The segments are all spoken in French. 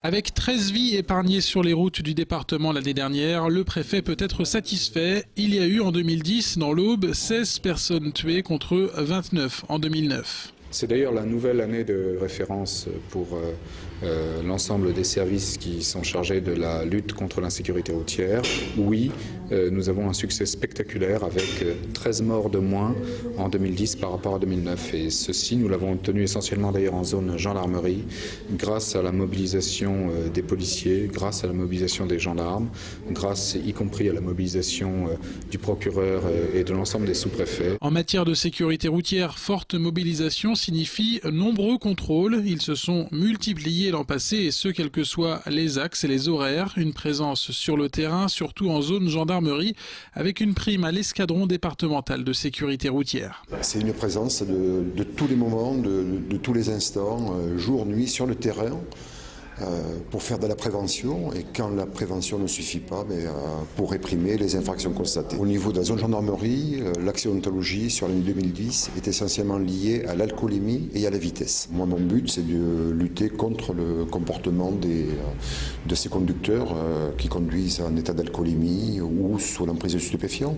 Avec 13 vies épargnées sur les routes du département l'année dernière, le préfet peut être satisfait. Il y a eu en 2010, dans l'Aube, 16 personnes tuées contre 29 en 2009. C'est d'ailleurs la nouvelle année de référence pour l'ensemble des services qui sont chargés de la lutte contre l'insécurité routière. Oui, nous avons un succès spectaculaire avec 13 morts de moins en 2010 par rapport à 2009. Et ceci, nous l'avons obtenu essentiellement d'ailleurs en zone gendarmerie, grâce à la mobilisation des policiers, grâce à la mobilisation des gendarmes, grâce y compris à la mobilisation du procureur et de l'ensemble des sous-préfets. En matière de sécurité routière, forte mobilisation signifie nombreux contrôles. Ils se sont multipliés l'an passé et ce, quels que soient les axes et les horaires. Une présence sur le terrain, surtout en zone gendarmerie, avec une prime à l'escadron départemental de sécurité routière. C'est une présence de tous les moments, de tous les instants, jour, nuit, sur le terrain, pour faire de la prévention, et quand la prévention ne suffit pas, pour réprimer les infractions constatées. Au niveau de la zone gendarmerie, l'accidentologie sur l'année 2010 est essentiellement liée à l'alcoolémie et à la vitesse. Moi, mon but, c'est de lutter contre le comportement de ces conducteurs qui conduisent en état d'alcoolémie ou sous l'emprise de stupéfiants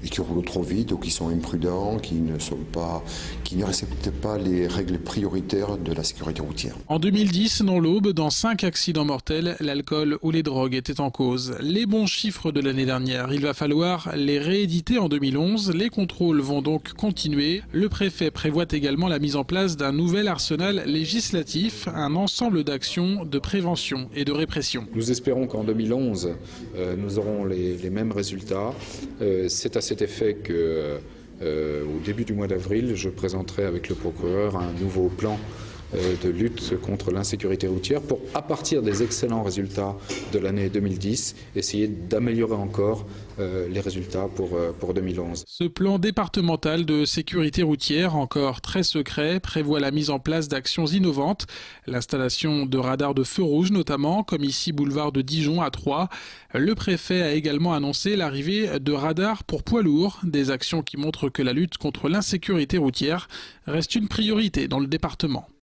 et qui roulent trop vite ou qui sont imprudents, qui ne respectent pas les règles prioritaires de la sécurité routière. En 2010, dans l'Aube, dans 5 accidents mortels, l'alcool ou les drogues étaient en cause. Les bons chiffres de l'année dernière, il va falloir les rééditer en 2011. Les contrôles vont donc continuer. Le préfet prévoit également la mise en place d'un nouvel arsenal législatif, un ensemble d'actions de prévention et de répression. Nous espérons qu'en 2011, nous aurons les mêmes résultats. C'est à cet effet que, au début du mois d'avril, je présenterai avec le procureur un nouveau plan de lutte contre l'insécurité routière pour, à partir des excellents résultats de l'année 2010, essayer d'améliorer encore les résultats pour 2011. Ce plan départemental de sécurité routière, encore très secret, prévoit la mise en place d'actions innovantes, l'installation de radars de feux rouges notamment, comme ici boulevard de Dijon à Troyes. Le préfet a également annoncé l'arrivée de radars pour poids lourds, des actions qui montrent que la lutte contre l'insécurité routière reste une priorité dans le département.